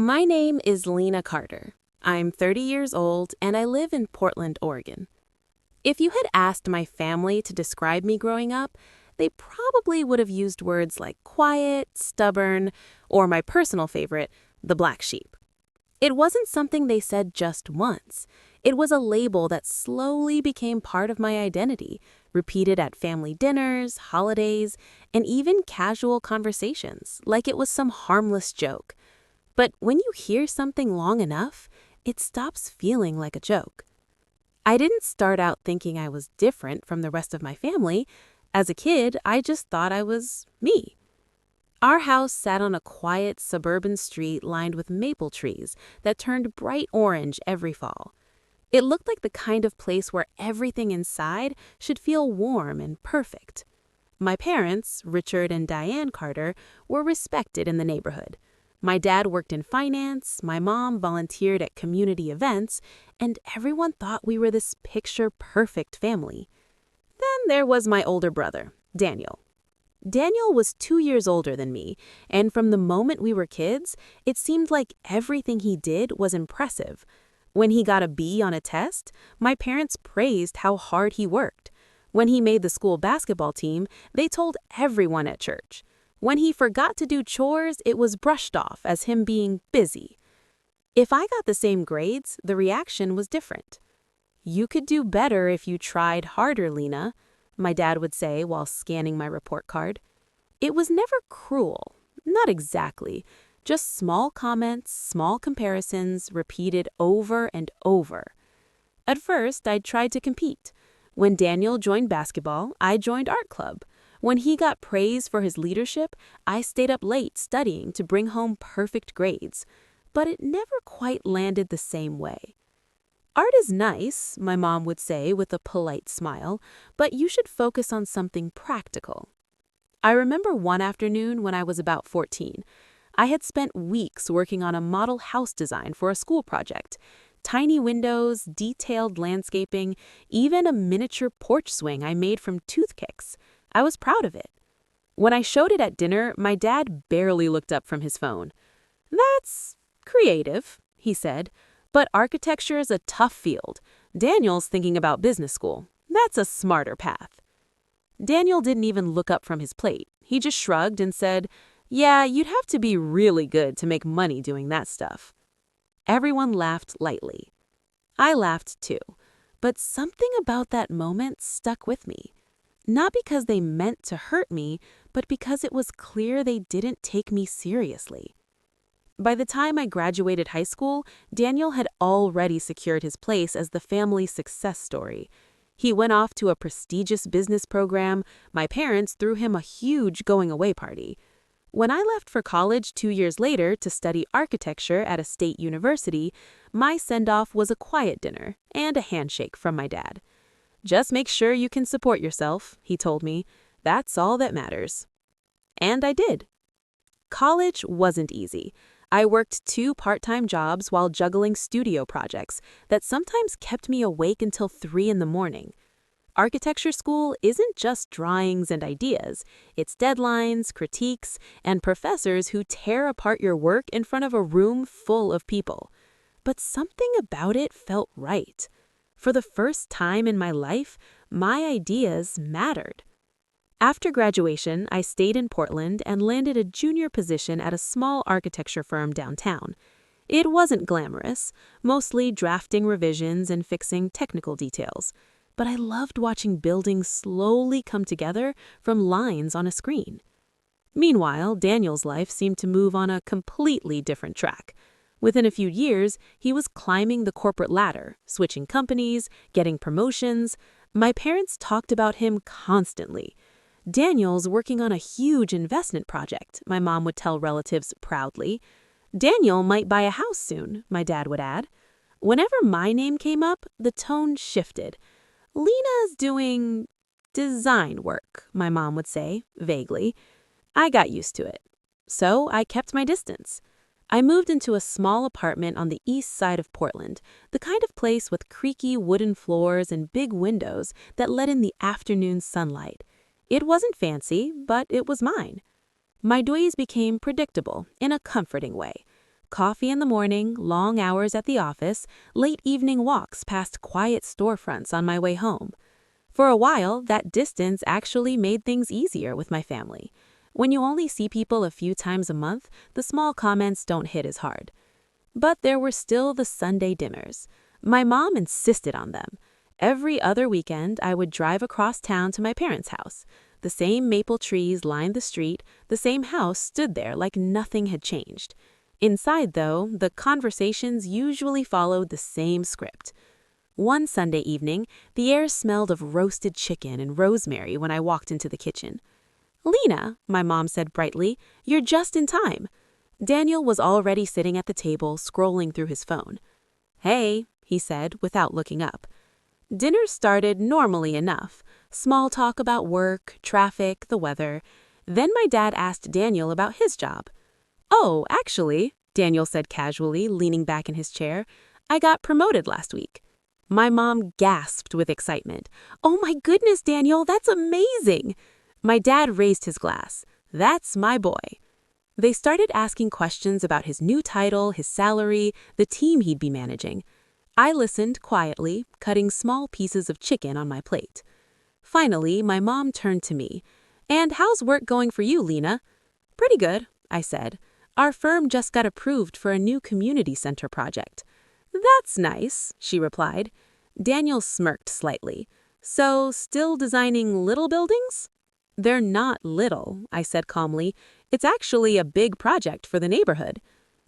My name is Lena Carter. I'm 30 years old and I live in Portland, Oregon. If you had asked my family to describe me growing up, they probably would have used words like quiet, stubborn, or my personal favorite, the black sheep. It wasn't something they said just once. It was a label that slowly became part of my identity, repeated at family dinners, holidays, and even casual conversations, like it was some harmless joke. But when you hear something long enough, it stops feeling like a joke. I didn't start out thinking I was different from the rest of my family. As a kid, I just thought I was me. Our house sat on a quiet suburban street lined with maple trees that turned bright orange every fall. It looked like the kind of place where everything inside should feel warm and perfect. My parents, Richard and Diane Carter, were respected in the neighborhood. My dad worked in finance, my mom volunteered at community events, and everyone thought we were this picture-perfect family. Then there was my older brother, Daniel. Daniel was 2 years older than me, and from the moment we were kids, it seemed like everything he did was impressive. When he got a B on a test, my parents praised how hard he worked. When he made the school basketball team, they told everyone at church. When he forgot to do chores, it was brushed off as him being busy. If I got the same grades, the reaction was different. "You could do better if you tried harder, Lena," my dad would say while scanning my report card. It was never cruel, not exactly, just small comments, small comparisons repeated over and over. At first, I tried to compete. When Daniel joined basketball, I joined art club. When he got praise for his leadership, I stayed up late studying to bring home perfect grades. But it never quite landed the same way. "Art is nice," my mom would say with a polite smile, "but you should focus on something practical." I remember one afternoon when I was about 14. I had spent weeks working on a model house design for a school project. Tiny windows, detailed landscaping, even a miniature porch swing I made from toothpicks. I was proud of it. When I showed it at dinner, my dad barely looked up from his phone. "That's creative," he said, "but architecture is a tough field. Daniel's thinking about business school. That's a smarter path." Daniel didn't even look up from his plate. He just shrugged and said, "Yeah, you'd have to be really good to make money doing that stuff." Everyone laughed lightly. I laughed too, but something about that moment stuck with me. Not because they meant to hurt me, but because it was clear they didn't take me seriously. By the time I graduated high school, Daniel had already secured his place as the family success story. He went off to a prestigious business program. My parents threw him a huge going-away party. When I left for college 2 years later to study architecture at a state university, my send-off was a quiet dinner and a handshake from my dad. "Just make sure you can support yourself," he told me. "That's all that matters." And I did. College wasn't easy. I worked 2 part-time jobs while juggling studio projects that sometimes kept me awake until 3 in the morning. Architecture school isn't just drawings and ideas. It's deadlines, critiques, and professors who tear apart your work in front of a room full of people. But something about it felt right. For the first time in my life, my ideas mattered. After graduation, I stayed in Portland and landed a junior position at a small architecture firm downtown. It wasn't glamorous, mostly drafting revisions and fixing technical details. But I loved watching buildings slowly come together from lines on a screen. Meanwhile, Daniel's life seemed to move on a completely different track. Within a few years, he was climbing the corporate ladder, switching companies, getting promotions. My parents talked about him constantly. "Daniel's working on a huge investment project," my mom would tell relatives proudly. "Daniel might buy a house soon," my dad would add. Whenever my name came up, the tone shifted. "Lena's doing design work," my mom would say, vaguely. I got used to it. So I kept my distance. I moved into a small apartment on the east side of Portland, the kind of place with creaky wooden floors and big windows that let in the afternoon sunlight. It wasn't fancy, but it was mine. My days became predictable in a comforting way. coffee in the morning, long hours at the office, late evening walks past quiet storefronts on my way home. For a while, that distance actually made things easier with my family. When you only see people a few times a month, the small comments don't hit as hard. But there were still the Sunday dinners. My mom insisted on them. Every other weekend, I would drive across town to my parents' house. The same maple trees lined the street, the same house stood there like nothing had changed. Inside, though, the conversations usually followed the same script. One Sunday evening, the air smelled of roasted chicken and rosemary when I walked into the kitchen. "Lena," my mom said brightly, "you're just in time." Daniel was already sitting at the table, scrolling through his phone. "Hey," he said without looking up. Dinner started normally enough. Small talk about work, traffic, the weather. Then my dad asked Daniel about his job. "Oh, actually," Daniel said casually, leaning back in his chair, "I got promoted last week." My mom gasped with excitement. "Oh my goodness, Daniel, that's amazing!" My dad raised his glass. "That's my boy." They started asking questions about his new title, his salary, the team he'd be managing. I listened quietly, cutting small pieces of chicken on my plate. Finally, my mom turned to me. "And how's work going for you, Lena?" "Pretty good," I said. "Our firm just got approved for a new community center project." "That's nice," she replied. Daniel smirked slightly. "So, still designing little buildings?" "They're not little," I said calmly. "It's actually a big project for the neighborhood."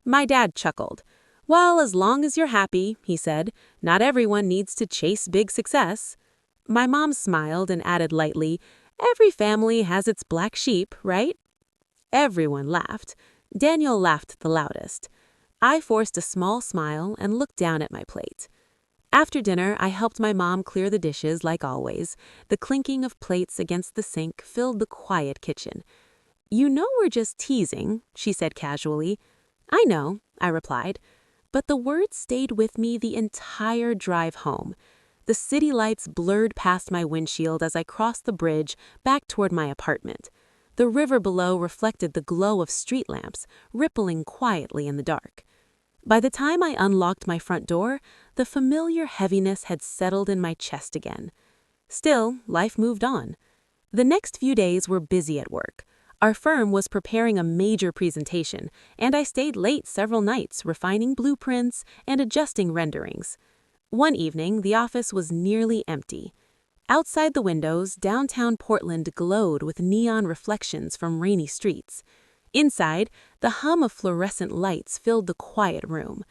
My dad chuckled. "Well, as long as you're happy," he said. "Not everyone needs to chase big success." My mom smiled and added lightly, "Every family has its black sheep, right?" Everyone laughed. Daniel laughed the loudest. I forced a small smile and looked down at my plate. After dinner, I helped my mom clear the dishes like always. The clinking of plates against the sink filled the quiet kitchen. "You know we're just teasing," she said casually. "I know," I replied. But the words stayed with me the entire drive home. The city lights blurred past my windshield as I crossed the bridge back toward my apartment. The river below reflected the glow of street lamps, rippling quietly in the dark. By the time I unlocked my front door, the familiar heaviness had settled in my chest again. Still, life moved on. The next few days were busy at work. Our firm was preparing a major presentation, and I stayed late several nights refining blueprints and adjusting renderings. One evening, the office was nearly empty. Outside the windows, downtown Portland glowed with neon reflections from rainy streets. Inside, the hum of fluorescent lights filled the quiet room.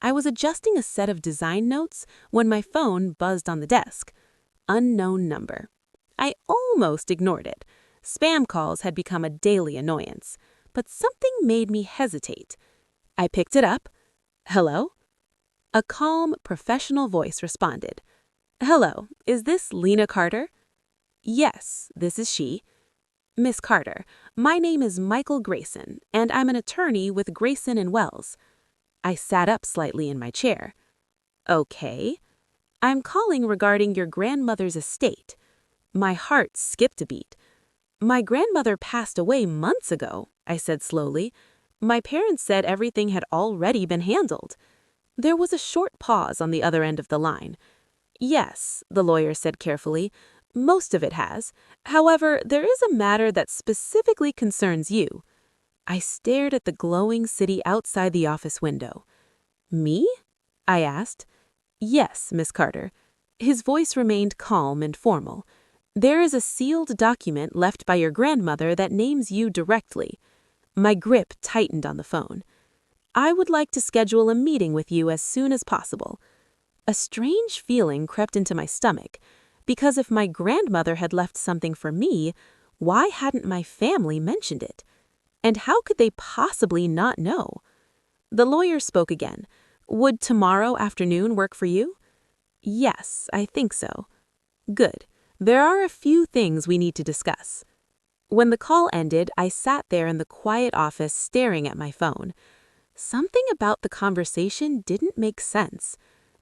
I was adjusting a set of design notes when my phone buzzed on the desk. Unknown number. I almost ignored it. Spam calls had become a daily annoyance. But something made me hesitate. I picked it up. "Hello?" A calm, professional voice responded. "Hello, is this Lena Carter?" "Yes, this is she." "Miss Carter, my name is Michael Grayson, and I'm an attorney with Grayson and Wells." I sat up slightly in my chair. "Okay. I'm calling regarding your grandmother's estate." My heart skipped a beat. "My grandmother passed away months ago," I said slowly. "My parents said everything had already been handled." There was a short pause on the other end of the line. "Yes," the lawyer said carefully, "most of it has. However, there is a matter that specifically concerns you." I stared at the glowing city outside the office window. "Me?" I asked. "Yes, Miss Carter." His voice remained calm and formal. "There is a sealed document left by your grandmother that names you directly." My grip tightened on the phone. "I would like to schedule a meeting with you as soon as possible." A strange feeling crept into my stomach, because if my grandmother had left something for me, why hadn't my family mentioned it? And how could they possibly not know? The lawyer spoke again. "Would tomorrow afternoon work for you?" "Yes, I think so." "Good. There are a few things we need to discuss." When the call ended, I sat there in the quiet office staring at my phone. Something about the conversation didn't make sense.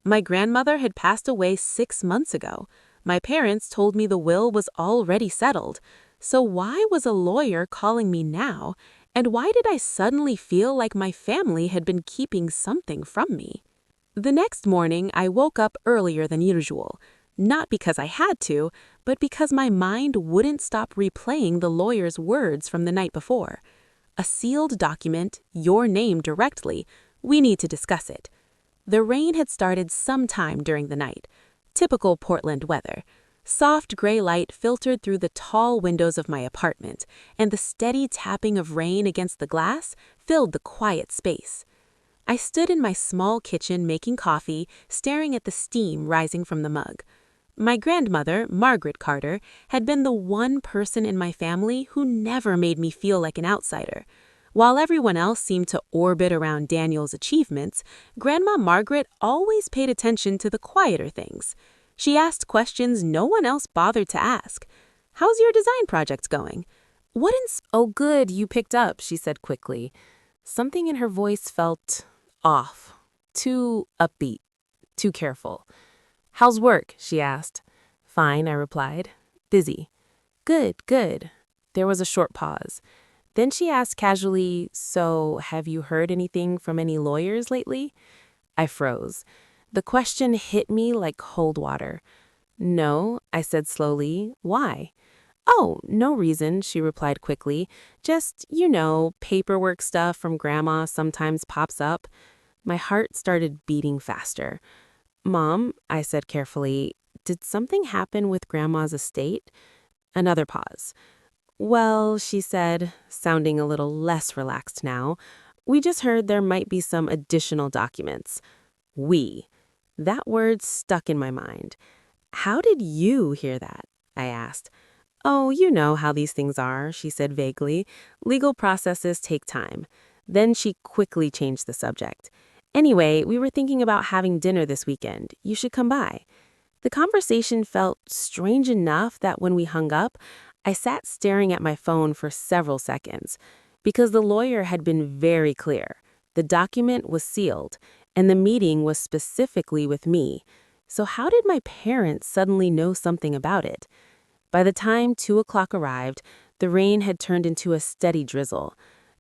My grandmother had passed away 6 months ago. My parents told me the will was already settled. So why was a lawyer calling me now? And why did I suddenly feel like my family had been keeping something from me? The next morning, I woke up earlier than usual, not because I had to, but because my mind wouldn't stop replaying the lawyer's words from the night before. A sealed document, your name directly. We need to discuss it. The rain had started sometime during the night. Typical Portland weather. Soft gray light filtered through the tall windows of my apartment, and the steady tapping of rain against the glass filled the quiet space. I stood in my small kitchen making coffee, staring at the steam rising from the mug. My grandmother, Margaret Carter, had been the one person in my family who never made me feel like an outsider. While everyone else seemed to orbit around Daniel's achievements, Grandma Margaret always paid attention to the quieter things. She asked questions no one else bothered to ask. "How's your design project going?" "Oh, good, you picked up," she said quickly. Something in her voice felt off, too upbeat, too careful. "How's work?" she asked. "Fine," I replied. "Busy." "Good, good." There was a short pause. Then she asked casually, "So, have you heard anything from any lawyers lately?" I froze. The question hit me like cold water. "No," I said slowly. "Why?" "Oh, no reason," she replied quickly. "Just, paperwork stuff from Grandma sometimes pops up." My heart started beating faster. "Mom," I said carefully, "did something happen with Grandma's estate?" Another pause. "Well," she said, sounding a little less relaxed now, "we just heard there might be some additional documents." "We." That word stuck in my mind. "How did you hear that?" I asked. "Oh, you know how these things are," she said vaguely. "Legal processes take time." Then she quickly changed the subject. "Anyway, we were thinking about having dinner this weekend. You should come by." The conversation felt strange enough that when we hung up, I sat staring at my phone for several seconds. Because the lawyer had been very clear. The document was sealed, and the meeting was specifically with me. So how did my parents suddenly know something about it? By the time 2 o'clock arrived, the rain had turned into a steady drizzle.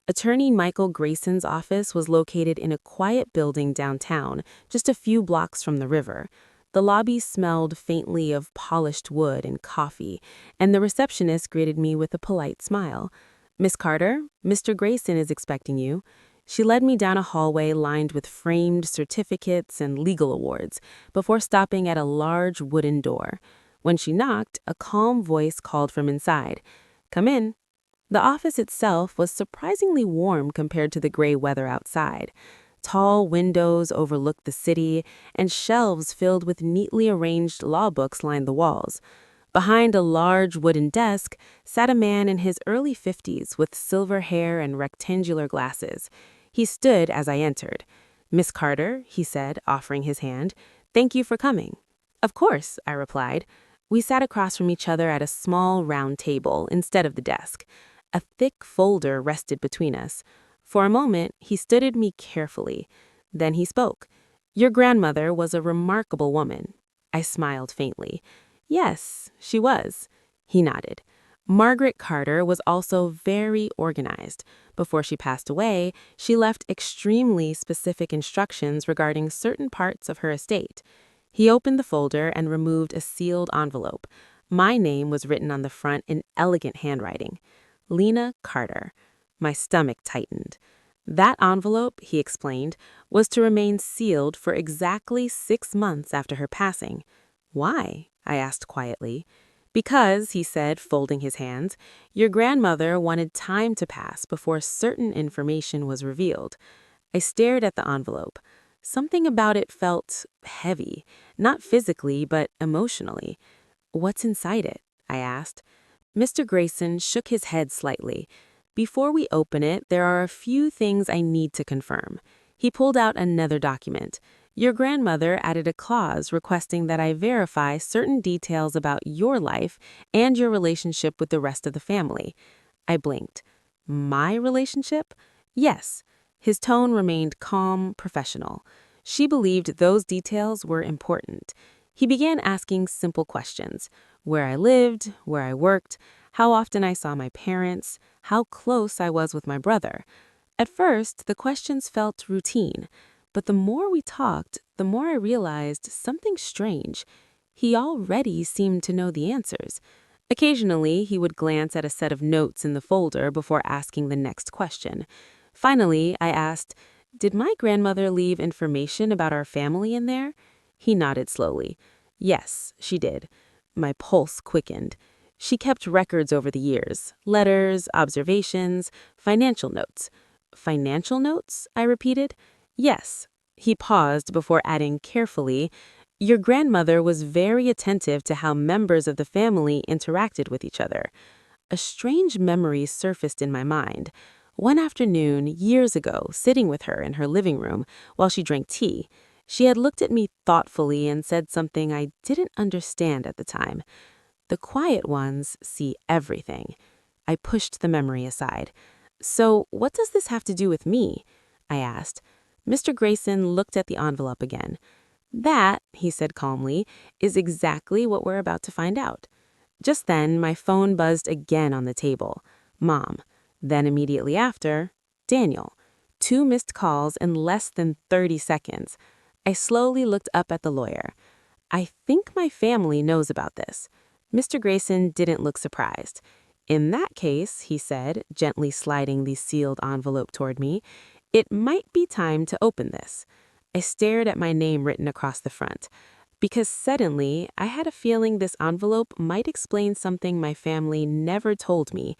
Attorney Michael Grayson's office was located in a quiet building downtown, just a few blocks from the river. The lobby smelled faintly of polished wood and coffee, and the receptionist greeted me with a polite smile. "Miss Carter, Mr. Grayson is expecting you." She led me down a hallway lined with framed certificates and legal awards, before stopping at a large wooden door. When she knocked, a calm voice called from inside, "Come in." The office itself was surprisingly warm compared to the gray weather outside. Tall windows overlooked the city, and shelves filled with neatly arranged law books lined the walls. Behind a large wooden desk sat a man in his early 50s with silver hair and rectangular glasses. He stood as I entered. "Miss Carter," he said, offering his hand. "Thank you for coming." "Of course," I replied. We sat across from each other at a small round table instead of the desk. A thick folder rested between us. For a moment, he studied me carefully. Then he spoke. "Your grandmother was a remarkable woman." I smiled faintly. "Yes, she was." He nodded. "Margaret Carter was also very organized. Before she passed away, she left extremely specific instructions regarding certain parts of her estate." He opened the folder and removed a sealed envelope. My name was written on the front in elegant handwriting. Lena Carter. My stomach tightened. That envelope, he explained, was to remain sealed for exactly 6 months after her passing. "Why?" I asked quietly. "Because," he said, folding his hands, "your grandmother wanted time to pass before certain information was revealed." I stared at the envelope. Something about it felt heavy, not physically, but emotionally. "What's inside it?" I asked. Mr. Grayson shook his head slightly. "Before we open it, there are a few things I need to confirm." He pulled out another document. "Your grandmother added a clause requesting that I verify certain details about your life and your relationship with the rest of the family." I blinked. "My relationship?" "Yes." His tone remained calm, professional. "She believed those details were important." He began asking simple questions. Where I lived, where I worked, how often I saw my parents, how close I was with my brother. At first, the questions felt routine, but the more we talked, the more I realized something strange. He already seemed to know the answers. Occasionally, he would glance at a set of notes in the folder before asking the next question. Finally, I asked, "Did my grandmother leave information about our family in there?" He nodded slowly. "Yes, she did." My pulse quickened. She kept records over the years, letters, observations, financial notes. Financial notes? I repeated. Yes. He paused before adding carefully, "Your grandmother was very attentive to how members of the family interacted with each other." A strange memory surfaced in my mind. One afternoon, years ago, sitting with her in her living room while she drank tea, she had looked at me thoughtfully and said something I didn't understand at the time. "The quiet ones see everything." I pushed the memory aside. "So, what does this have to do with me?" I asked. Mr. Grayson looked at the envelope again. "That," he said calmly, "is exactly what we're about to find out." Just then, my phone buzzed again on the table. Mom. Then immediately after, Daniel. 2 missed calls in less than 30 seconds. I slowly looked up at the lawyer. "I think my family knows about this." Mr. Grayson didn't look surprised. "In that case," he said, gently sliding the sealed envelope toward me, "it might be time to open this." I stared at my name written across the front, because suddenly I had a feeling this envelope might explain something my family never told me,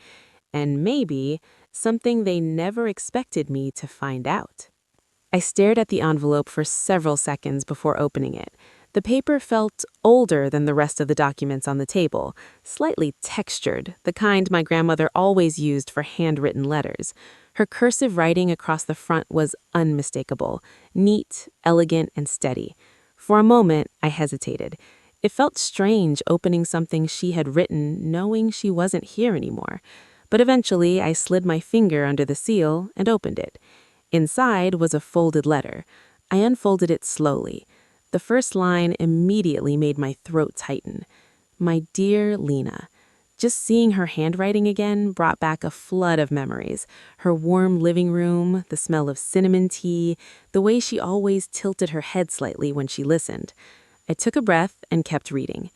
and maybe something they never expected me to find out. I stared at the envelope for several seconds before opening it. The paper felt older than the rest of the documents on the table, slightly textured, the kind my grandmother always used for handwritten letters. Her cursive writing across the front was unmistakable, neat, elegant, and steady. For a moment, I hesitated. It felt strange opening something she had written, knowing she wasn't here anymore. But eventually, I slid my finger under the seal and opened it. Inside was a folded letter. I unfolded it slowly. The first line immediately made my throat tighten. "My dear Lena." Just seeing her handwriting again brought back a flood of memories. Her warm living room, the smell of cinnamon tea, the way she always tilted her head slightly when she listened. I took a breath and kept reading.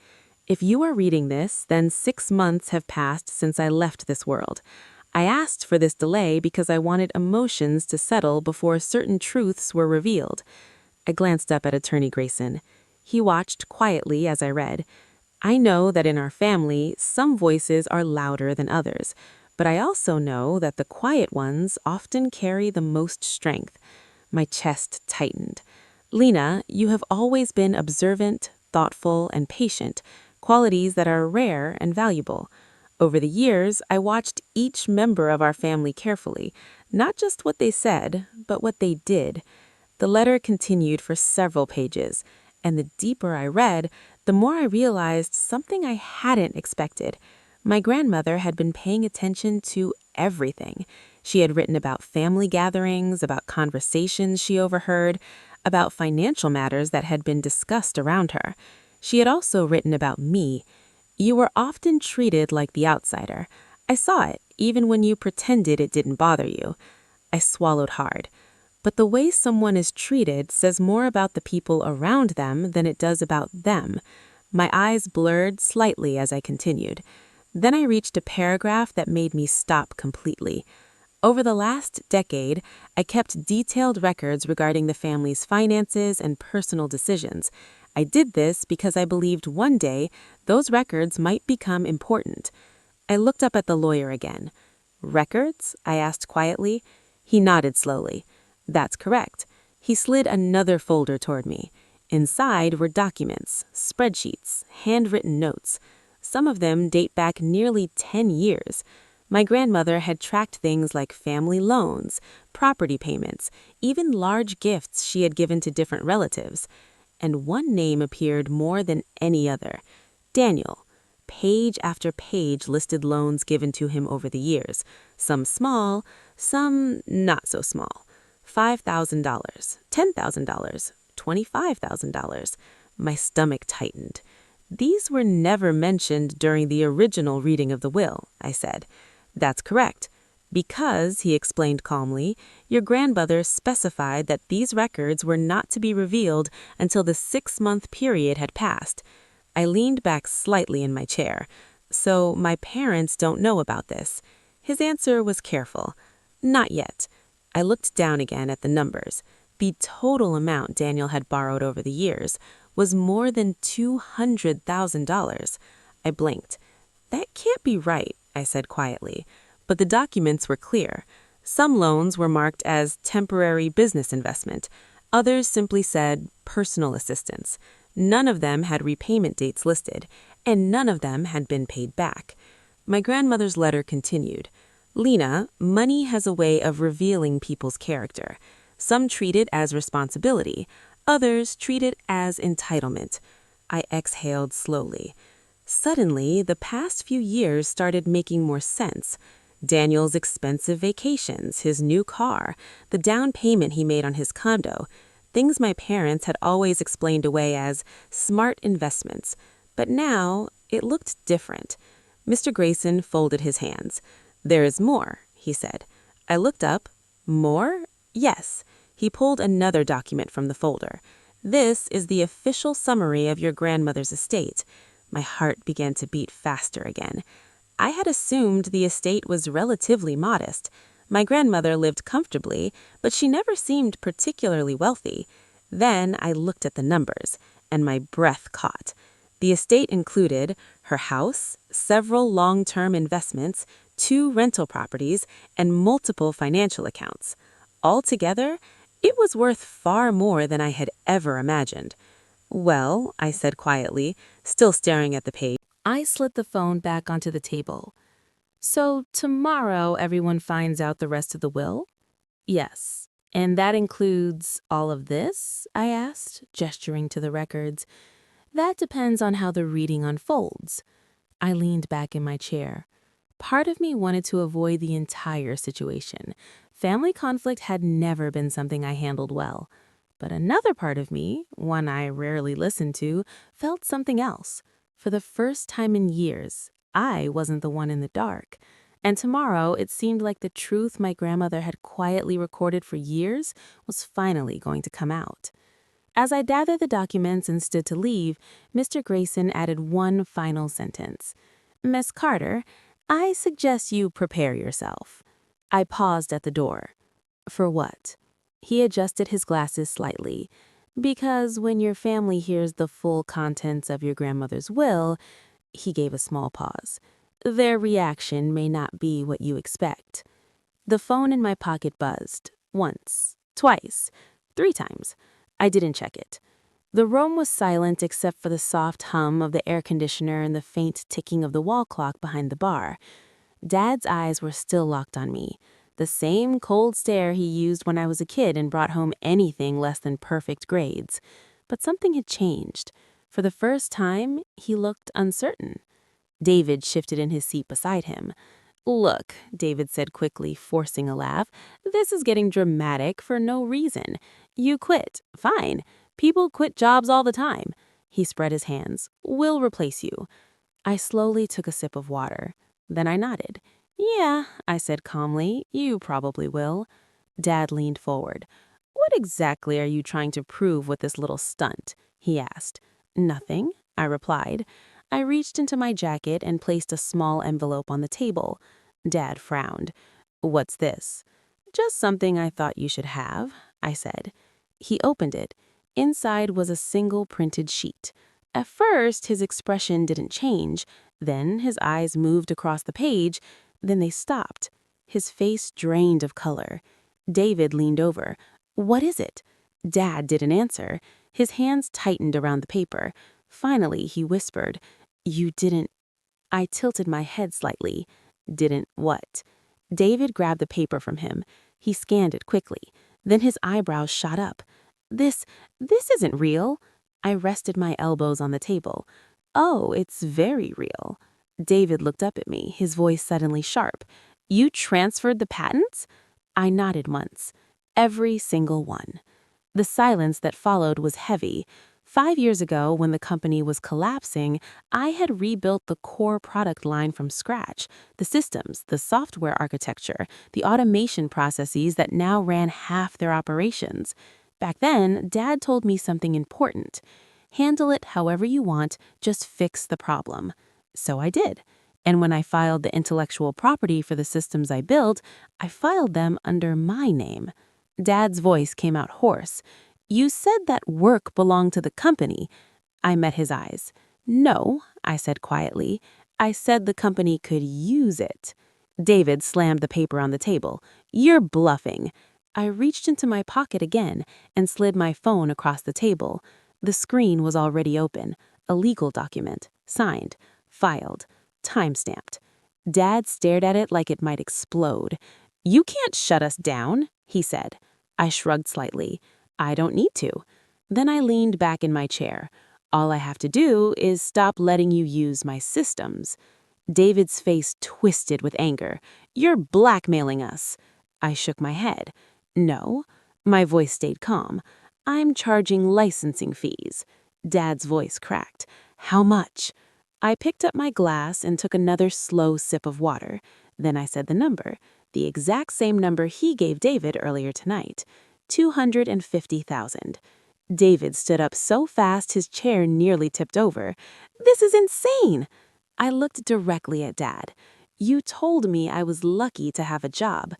"If you are reading this, then 6 months have passed since I left this world. I asked for this delay because I wanted emotions to settle before certain truths were revealed." I glanced up at Attorney Grayson. He watched quietly as I read. "I know that in our family, some voices are louder than others, but I also know that the quiet ones often carry the most strength." My chest tightened. "Lena, you have always been observant, thoughtful, and patient, qualities that are rare and valuable. Over the years, I watched each member of our family carefully, not just what they said, but what they did." The letter continued for several pages, and the deeper I read, the more I realized something I hadn't expected. My grandmother had been paying attention to everything. She had written about family gatherings, about conversations she overheard, about financial matters that had been discussed around her. She had also written about me. "You were often treated like the outsider. I saw it, even when you pretended it didn't bother you." I swallowed hard. But the way someone is treated says more about the people around them than it does about them. My eyes blurred slightly as I continued. Then I reached a paragraph that made me stop completely. "Over the last decade, I kept detailed records regarding the family's finances and personal decisions. I did this because I believed one day those records might become important." I looked up at the lawyer again. "Records?" I asked quietly. He nodded slowly. "That's correct." He slid another folder toward me. Inside were documents, spreadsheets, handwritten notes. Some of them date back nearly 10 years. My grandmother had tracked things like family loans, property payments, even large gifts she had given to different relatives. And one name appeared more than any other: Daniel. Page after page listed loans given to him over the years, some small, some not so small. $5,000, $10,000, $25,000. My stomach tightened. These were never mentioned during the original reading of the will, I said. That's correct. Because, he explained calmly, your grandmother specified that these records were not to be revealed until the 6-month period had passed. I leaned back slightly in my chair. So my parents don't know about this. His answer was careful. Not yet. I looked down again at the numbers. The total amount Daniel had borrowed over the years was more than $200,000. I blinked. That can't be right, I said quietly. But the documents were clear. Some loans were marked as temporary business investment. Others simply said personal assistance. None of them had repayment dates listed, and none of them had been paid back. My grandmother's letter continued. Lena, money has a way of revealing people's character. Some treat it as responsibility. Others treat it as entitlement. I exhaled slowly. Suddenly, the past few years started making more sense. Daniel's expensive vacations, his new car, the down payment he made on his condo, things my parents had always explained away as smart investments. But now, it looked different. Mr. Grayson folded his hands. There is more, he said. I looked up. More? Yes. He pulled another document from the folder. This is the official summary of your grandmother's estate. My heart began to beat faster again. I had assumed the estate was relatively modest. My grandmother lived comfortably, but she never seemed particularly wealthy. Then I looked at the numbers, and my breath caught. The estate included her house, several long-term investments, 2 rental properties, and multiple financial accounts. Altogether, it was worth far more than I had ever imagined. Well, I said quietly, still staring at the page. I slid the phone back onto the table. So tomorrow everyone finds out the rest of the will? Yes. And that includes all of this? I asked, gesturing to the records. That depends on how the reading unfolds. I leaned back in my chair. Part of me wanted to avoid the entire situation. Family conflict had never been something I handled well. But another part of me, one I rarely listened to, felt something else. For the first time in years, I wasn't the one in the dark. And tomorrow, it seemed like the truth my grandmother had quietly recorded for years was finally going to come out. As I gathered the documents and stood to leave, Mr. Grayson added one final sentence. Miss Carter, I suggest you prepare yourself. I paused at the door. For what? He adjusted his glasses slightly. Because when your family hears the full contents of your grandmother's will, he gave a small pause. Their reaction may not be what you expect. The phone in my pocket buzzed. Once, twice, 3 times. I didn't check it. The room was silent except for the soft hum of the air conditioner and the faint ticking of the wall clock behind the bar. Dad's eyes were still locked on me. The same cold stare he used when I was a kid and brought home anything less than perfect grades. But something had changed. For the first time, he looked uncertain. David shifted in his seat beside him. Look, David said quickly, forcing a laugh, this is getting dramatic for no reason. You quit. Fine. People quit jobs all the time. He spread his hands. We'll replace you. I slowly took a sip of water. Then I nodded. Yeah, I said calmly, you probably will. Dad leaned forward. What exactly are you trying to prove with this little stunt? He asked. Nothing, I replied. I reached into my jacket and placed a small envelope on the table. Dad frowned. What's this? Just something I thought you should have, I said. He opened it. Inside was a single printed sheet. At first, his expression didn't change. Then his eyes moved across the page. Then they stopped. His face drained of color. David leaned over. What is it? Dad didn't answer. His hands tightened around the paper. Finally, he whispered, You didn't... I tilted my head slightly. Didn't what? David grabbed the paper from him. He scanned it quickly. Then his eyebrows shot up. This isn't real. I rested my elbows on the table. Oh, it's very real. David looked up at me, his voice suddenly sharp. You transferred the patents? I nodded once. Every single one. The silence that followed was heavy. 5 years ago, when the company was collapsing, I had rebuilt the core product line from scratch: the systems, the software architecture, the automation processes that now ran half their operations. Back then, Dad told me something important. Handle it however you want, just fix the problem. So I did. And when I filed the intellectual property for the systems I built, I filed them under my name. Dad's voice came out hoarse. "You said that work belonged to the company." I met his eyes. "No," I said quietly. "I said the company could use it." David slammed the paper on the table. "You're bluffing." I reached into my pocket again and slid my phone across the table. The screen was already open. A legal document, signed, filed, time-stamped. Dad stared at it like it might explode. "You can't shut us down," he said. I shrugged slightly. "I don't need to." Then I leaned back in my chair. "All I have to do is stop letting you use my systems." David's face twisted with anger. "You're blackmailing us." I shook my head. "No." My voice stayed calm. "I'm charging licensing fees." Dad's voice cracked. "How much?" I picked up my glass and took another slow sip of water. Then I said the number, the exact same number he gave David earlier tonight. 250,000. David stood up so fast his chair nearly tipped over. "This is insane!" I looked directly at Dad. "You told me I was lucky to have a job."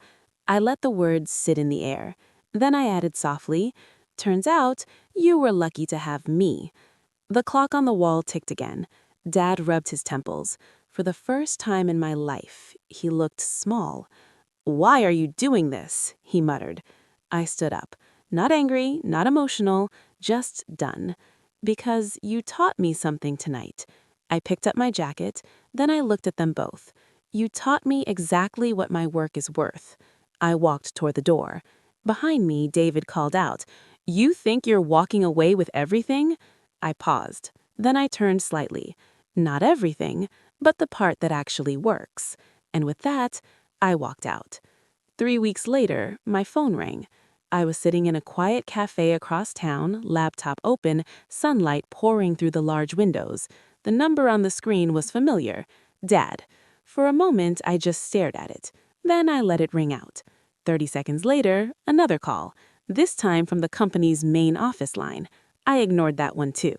I let the words sit in the air. Then I added softly, "Turns out you were lucky to have me." The clock on the wall ticked again. Dad rubbed his temples. For the first time in my life, he looked small. "Why are you doing this?" he muttered. I stood up. Not angry, not emotional, just done. "Because you taught me something tonight." I picked up my jacket, then I looked at them both. "You taught me exactly what my work is worth." I walked toward the door. Behind me, David called out, "You think you're walking away with everything?" I paused. Then I turned slightly. "Not everything, but the part that actually works." And with that, I walked out. 3 weeks later, my phone rang. I was sitting in a quiet cafe across town, laptop open, sunlight pouring through the large windows. The number on the screen was familiar. Dad. For a moment, I just stared at it. Then I let it ring out. 30 seconds later, another call, this time from the company's main office line. I ignored that one too.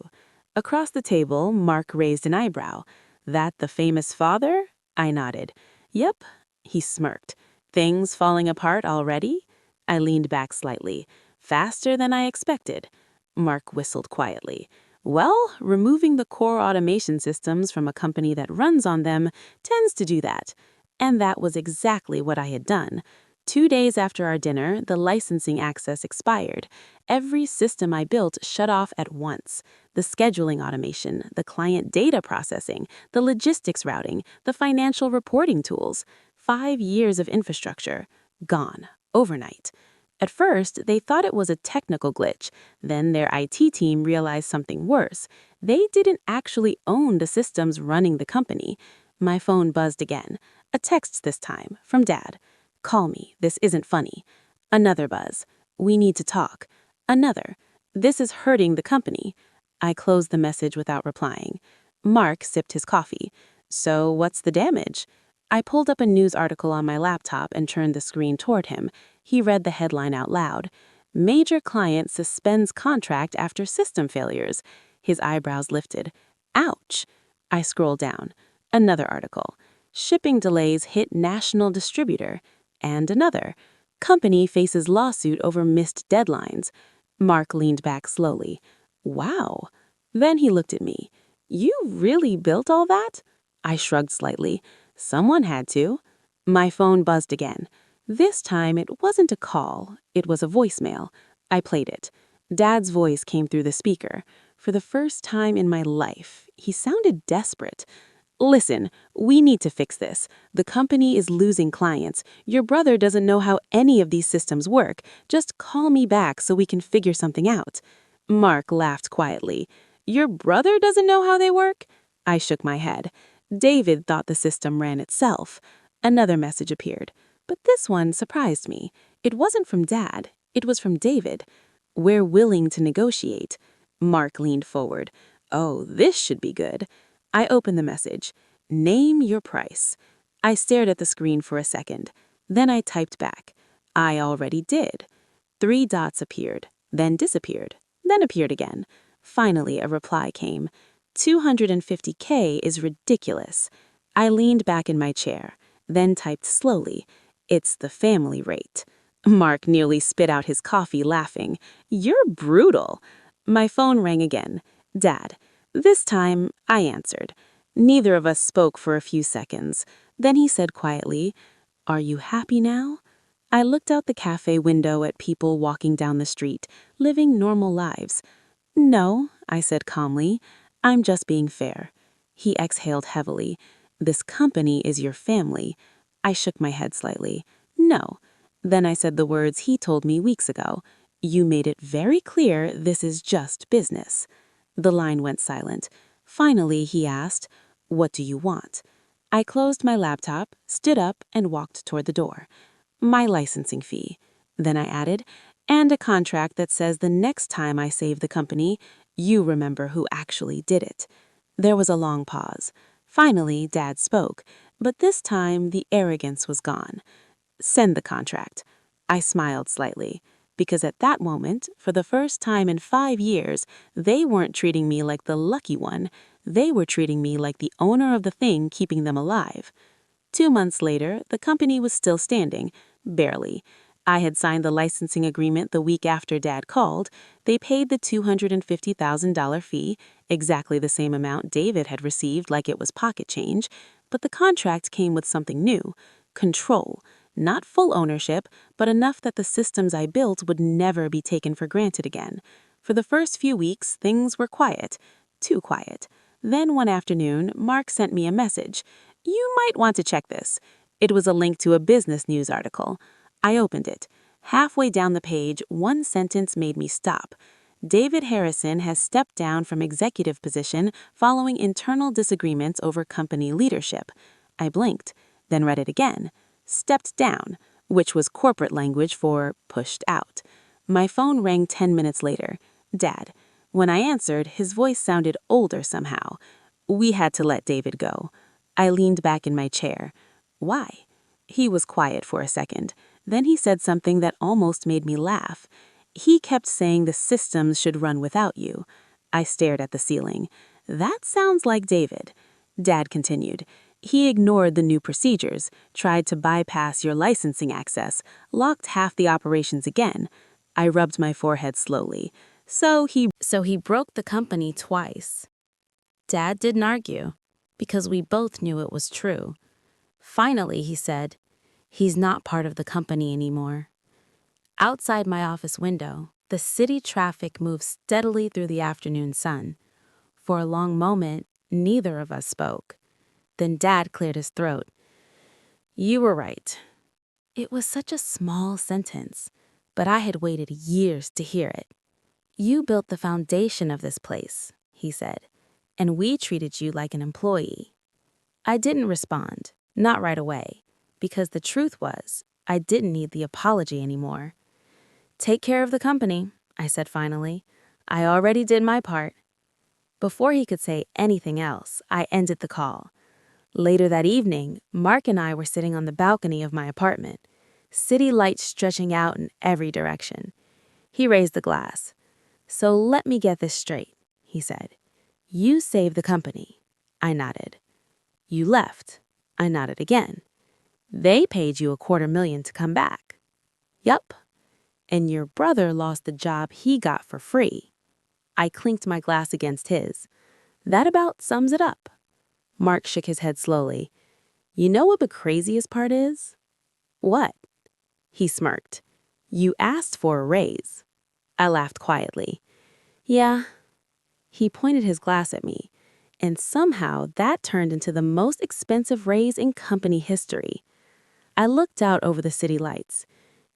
Across the table, Mark raised an eyebrow. "That the famous father?" I nodded. "Yep." He smirked. "Things falling apart already?" I leaned back slightly. "Faster than I expected." Mark whistled quietly. "Well, removing the core automation systems from a company that runs on them tends to do that." And that was exactly what I had done. 2 days after our dinner, the licensing access expired. Every system I built shut off at once. The scheduling automation, the client data processing, the logistics routing, the financial reporting tools. 5 years of infrastructure. Gone. Overnight. At first, they thought it was a technical glitch. Then their IT team realized something worse. They didn't actually own the systems running the company. My phone buzzed again. A text this time, from Dad. "Call me. This isn't funny." Another buzz. "We need to talk." Another. "This is hurting the company." I closed the message without replying. Mark sipped his coffee. "So what's the damage?" I pulled up a news article on my laptop and turned the screen toward him. He read the headline out loud. "Major client suspends contract after system failures." His eyebrows lifted. "Ouch." I scrolled down. Another article. "Shipping delays hit national distributor." And another. "Company faces lawsuit over missed deadlines." Mark leaned back slowly. "Wow." Then he looked at me. "You really built all that?" I shrugged slightly. "Someone had to." My phone buzzed again. This time it wasn't a call, it was a voicemail. I played it. Dad's voice came through the speaker. For the first time in my life, he sounded desperate. "Listen, we need to fix this. The company is losing clients. Your brother doesn't know how any of these systems work. Just call me back so we can figure something out." Mark laughed quietly. "Your brother doesn't know how they work?" I shook my head. "David thought the system ran itself." Another message appeared. But this one surprised me. It wasn't from Dad. It was from David. "We're willing to negotiate." Mark leaned forward. Oh, this should be good. I opened the message. Name your price. I stared at the screen for a second. Then I typed back. I already did. 3 dots appeared, then disappeared, then appeared again. Finally, a reply came. 250K is ridiculous. I leaned back in my chair, then typed slowly. It's the family rate. Mark nearly spit out his coffee, laughing. You're brutal. My phone rang again. Dad. This time, I answered. Neither of us spoke for a few seconds. Then he said quietly, Are you happy now? I looked out the cafe window at people walking down the street, living normal lives. No, I said calmly. I'm just being fair. He exhaled heavily. This company is your family. I shook my head slightly. No. Then I said the words he told me weeks ago. You made it very clear this is just business. The line went silent. Finally, he asked, What do you want? I closed my laptop, stood up, and walked toward the door. My licensing fee. Then I added, and a contract that says the next time I save the company, you remember who actually did it. There was a long pause. Finally, Dad spoke, but this time the arrogance was gone. Send the contract. I smiled slightly, because at that moment, for the first time in 5 years, they weren't treating me like the lucky one. They were treating me like the owner of the thing keeping them alive. 2 months later, the company was still standing, barely. I had signed the licensing agreement the week after Dad called. They paid the $250,000 fee, exactly the same amount David had received like it was pocket change, but the contract came with something new, control. Not full ownership, but enough that the systems I built would never be taken for granted again. For the first few weeks, things were quiet. Too quiet. Then one afternoon, Mark sent me a message. You might want to check this. It was a link to a business news article. I opened it. Halfway down the page, one sentence made me stop. David Harrison has stepped down from executive position following internal disagreements over company leadership. I blinked, then read it again. Stepped down, which was corporate language for pushed out. My phone rang 10 minutes later. Dad. When I answered, his voice sounded older somehow. We had to let David go. I leaned back in my chair. Why? He was quiet for a second. Then he said something that almost made me laugh. He kept saying the systems should run without you. I stared at the ceiling. That sounds like David. Dad continued. He ignored the new procedures, tried to bypass your licensing access, locked half the operations again. I rubbed my forehead slowly. So he broke the company twice. Dad didn't argue, because we both knew it was true. Finally, he said, he's not part of the company anymore. Outside my office window, the city traffic moved steadily through the afternoon sun. For a long moment, neither of us spoke. Then Dad cleared his throat. You were right. It was such a small sentence, but I had waited years to hear it. You built the foundation of this place, he said, and we treated you like an employee. I didn't respond, not right away, because the truth was, I didn't need the apology anymore. Take care of the company, I said finally. I already did my part. Before he could say anything else, I ended the call. Later that evening, Mark and I were sitting on the balcony of my apartment, city lights stretching out in every direction. He raised the glass. So let me get this straight, he said. You saved the company. I nodded. You left. I nodded again. They paid you $250,000 to come back. Yup. And your brother lost the job he got for free. I clinked my glass against his. That about sums it up. Mark shook his head slowly. You know what the craziest part is? What? He smirked. You asked for a raise. I laughed quietly. Yeah. He pointed his glass at me, and somehow that turned into the most expensive raise in company history. I looked out over the city lights,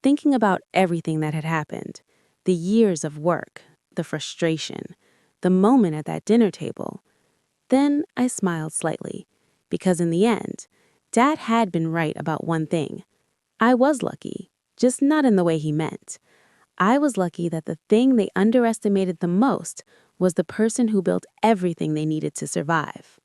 thinking about everything that had happened, the years of work, the frustration, the moment at that dinner table. Then I smiled slightly, because in the end, Dad had been right about one thing. I was lucky, just not in the way he meant. I was lucky that the thing they underestimated the most was the person who built everything they needed to survive.